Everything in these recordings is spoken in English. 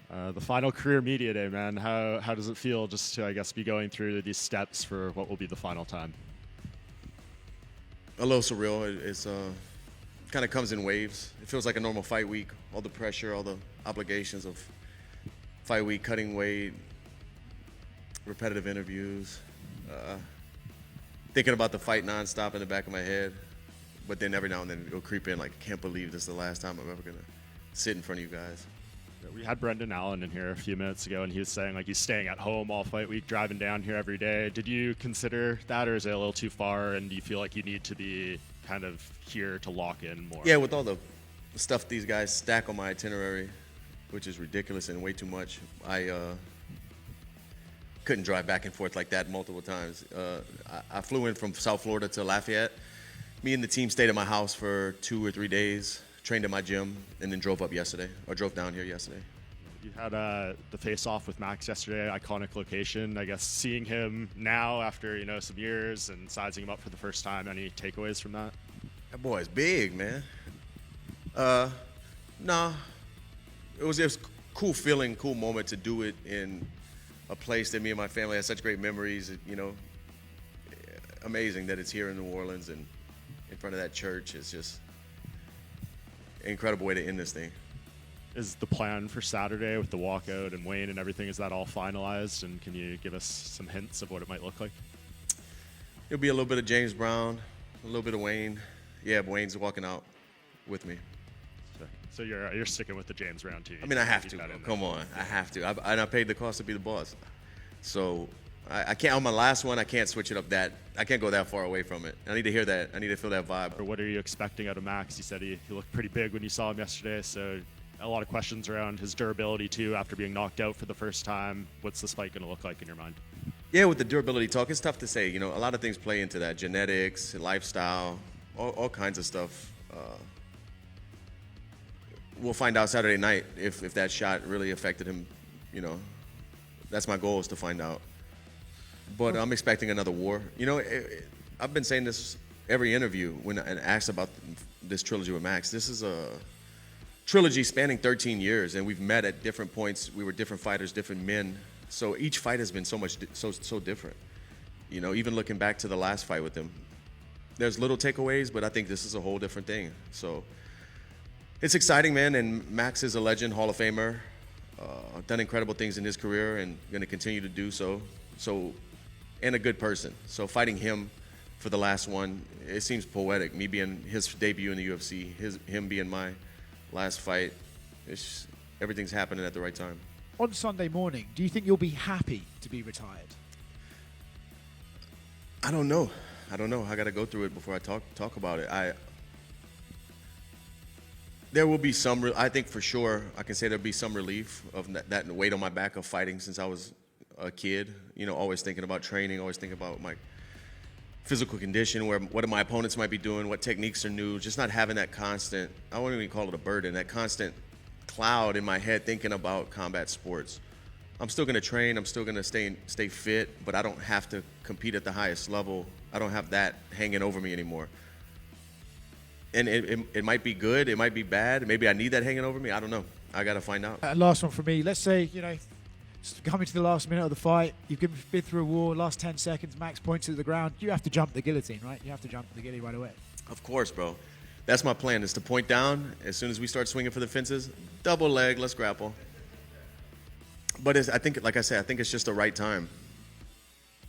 The final career media day, man. How does it feel just to, I guess, be going through these steps for what will be the final time? A little surreal. It's kind of comes in waves. It feels like a normal fight week. All the pressure, all the obligations of fight week, cutting weight, repetitive interviews, thinking about the fight nonstop in the back of my head. But then every now and then it'll creep in like, I can't believe this is the last time I'm ever gonna sit in front of you guys. We had Brendan Allen in here a few minutes ago, and he was saying like he's staying at home all fight week, driving down here every day. Did you consider that, or is it a little too far? And do you feel like you need to be kind of here to lock in more? Yeah, with all the stuff these guys stack on my itinerary, which is ridiculous and way too much, I couldn't drive back and forth like that multiple times. I flew in from South Florida to Lafayette. Me and the team stayed at my house for 2 or 3 days, trained at my gym, and then drove down here yesterday. You had the face-off with Max yesterday, iconic location. I guess seeing him now after some years and sizing him up for the first time, any takeaways from that? That boy is big, man. Nah, it was a cool feeling, cool moment to do it in a place that me and my family had such great memories. Amazing that it's here in New Orleans and in front of that church. It's just an incredible way to end this thing. Is the plan for Saturday with the walkout and Wayne and everything, is that all finalized? And can you give us some hints of what it might look like? It'll be a little bit of James Brown, a little bit of Wayne. Yeah, Wayne's walking out with me. So you're sticking with the James Brown too? I mean, I have to. Come on, I have to. And I paid the cost to be the boss. So I can't, on my last one, I can't switch it up I can't go that far away from it. I need to hear that. I need to feel that vibe. Or what are you expecting out of Max? You said he looked pretty big when you saw him yesterday, so a lot of questions around his durability too after being knocked out for the first time. What's this fight going to look like in your mind? Yeah, with the durability talk, it's tough to say. A lot of things play into that. Genetics, lifestyle, all kinds of stuff. We'll find out Saturday night if that shot really affected him. That's my goal, is to find out. But I'm expecting another war. I've been saying this every interview when asked about this trilogy with Max. This is a trilogy spanning 13 years, and we've met at different points. We were different fighters, different men. So each fight has been so different. Even looking back to the last fight with him, there's little takeaways, but I think this is a whole different thing. So it's exciting, man. And Max is a legend, Hall of Famer, done incredible things in his career and going to continue to do so. And a good person. So fighting him for the last one, it seems poetic. Me being his debut in the UFC, him being my last fight, everything's happening at the right time. On Sunday morning, do you think you'll be happy to be retired? I don't know. I got to go through it before I talk about it. There will be some. I think for sure I can say there'll be some relief of that weight on my back of fighting since I was a kid. Always thinking about training, always thinking about my physical condition, what my opponents might be doing, what techniques are new. Just not having that constant, I won't even call it a burden, that constant cloud in my head thinking about combat sports. I'm still going to train, I'm still going to stay fit, but I don't have to compete at the highest level. I don't have that hanging over me anymore. And it might be good, it might be bad. Maybe I need that hanging over me. I don't know. I got to find out. Last one from me. Let's say, coming to the last minute of the fight, you've been through a war, last 10 seconds, Max points to the ground. You have to jump the guillotine, right? You have to jump the guillotine right away. Of course, bro. That's my plan, is to point down. As soon as we start swinging for the fences, double leg, let's grapple. But I think, like I said, I think it's just the right time.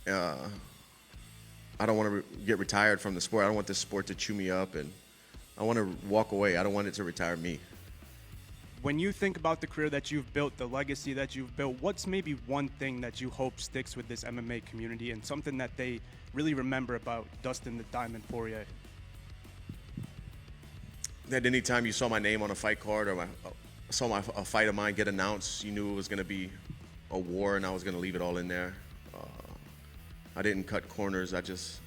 I don't want to get retired from the sport. I don't want this sport to chew me up, and I want to walk away. I don't want it to retire me. When you think about the career that you've built, the legacy that you've built, what's maybe one thing that you hope sticks with this MMA community and something that they really remember about Dustin the Diamond Poirier? That anytime you saw my name on a fight card or saw a fight of mine get announced, you knew it was going to be a war and I was going to leave it all in there. I didn't cut corners. I just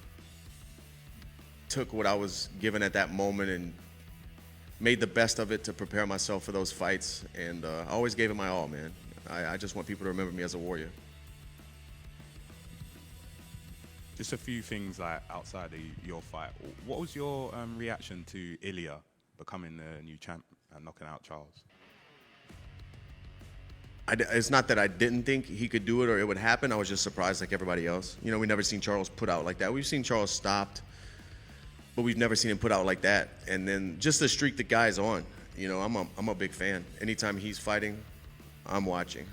took what I was given at that moment and made the best of it to prepare myself for those fights, and I always gave it my all, man. I just want people to remember me as a warrior. Just a few things like outside of your fight. What was your reaction to Ilia becoming the new champ and knocking out Charles? It's not that I didn't think he could do it or it would happen. I was just surprised like everybody else. You know, we never seen Charles put out like that. We've seen Charles stopped, but we've never seen him put out like that. And then just the streak the guy's on. You know, I'm a big fan. Anytime he's fighting, I'm watching.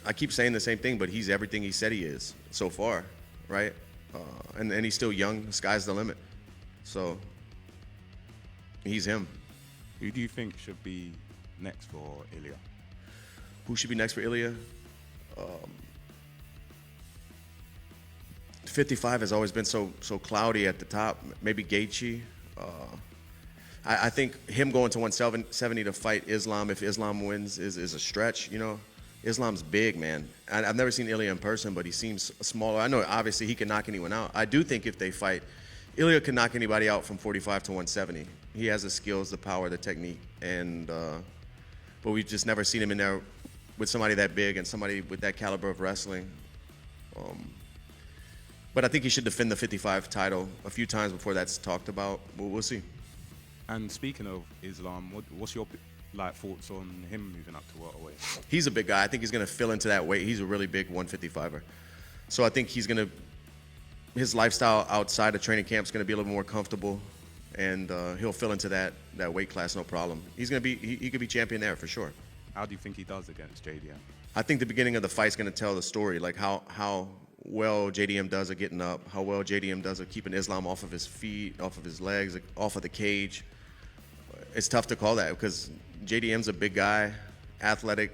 I keep saying the same thing, but he's everything he said he is so far, right? And he's still young. The sky's the limit. So he's him. Who do you think should be next for Ilia? Who should be next for Ilia? 55 has always been so cloudy at the top. Maybe Gaethje. I think him going to 170 to fight Islam, if Islam wins, is a stretch. You know, Islam's big, man. I've never seen Ilia in person, but he seems smaller. I know obviously he can knock anyone out. I do think if they fight, Ilia can knock anybody out from 45 to 170. He has the skills, the power, the technique, and but we've just never seen him in there with somebody that big and somebody with that caliber of wrestling. But I think he should defend the 55 title a few times before that's talked about. We'll see. And speaking of Islam, what's your thoughts on him moving up to welterweight? He's a big guy. I think he's going to fill into that weight. He's a really big 155er. So I think his lifestyle outside of training camp is going to be a little more comfortable, and he'll fill into that weight class no problem. He could be champion there for sure. How do you think he does against JDM? I think the beginning of the fight's going to tell the story, like how well JDM does at getting up, how well JDM does at keeping Islam off of his feet, off of his legs, off of the cage. It's tough to call that because JDM's a big guy, athletic.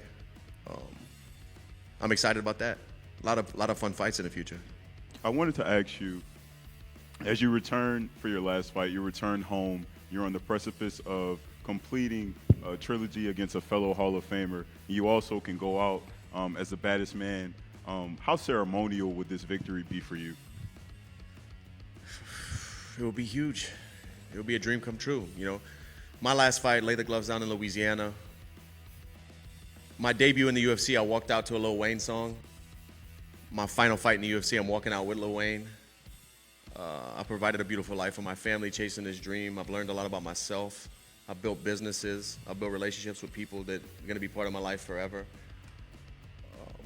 I'm excited about that. A lot of fun fights in the future. I wanted to ask you, as you return for your last fight, you return home, you're on the precipice of completing a trilogy against a fellow Hall of Famer. You also can go out as the baddest man. How ceremonial would this victory be for you? It will be huge. It will be a dream come true, you know. My last fight, laid the gloves down in Louisiana. My debut in the UFC, I walked out to a Lil Wayne song. My final fight in the UFC, I'm walking out with Lil Wayne. I provided a beautiful life for my family, chasing this dream. I've learned a lot about myself. I've built businesses. I've built relationships with people that are going to be part of my life forever.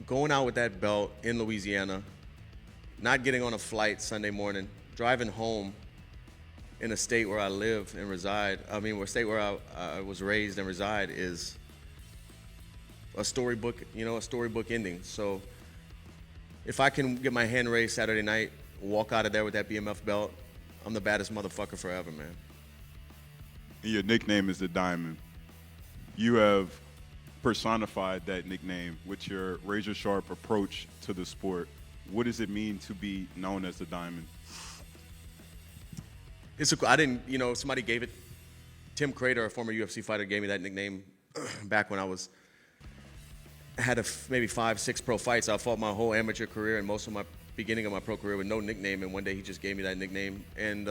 Going out with that belt in Louisiana, not getting on a flight Sunday morning, driving home in a state where I live and reside, a state where I was raised and reside, is a storybook, a storybook ending. So if I can get my hand raised Saturday night, walk out of there with that BMF belt, I'm the baddest motherfucker forever, man. Your nickname is the Diamond. You have personified that nickname with your razor-sharp approach to the sport. What does it mean to be known as the Diamond? Somebody gave it. Tim Crater, a former UFC fighter, gave me that nickname back when I had maybe 5-6 pro fights. I fought my whole amateur career and most of my beginning of my pro career with no nickname, and one day he just gave me that nickname, and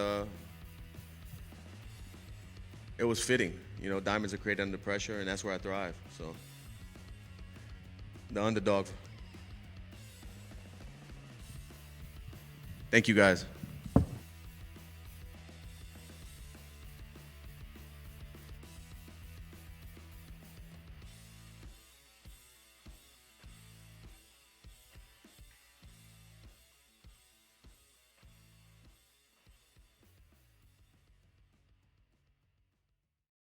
it was fitting. Diamonds are created under pressure, and that's where I thrive. So, the underdog. Thank you, guys.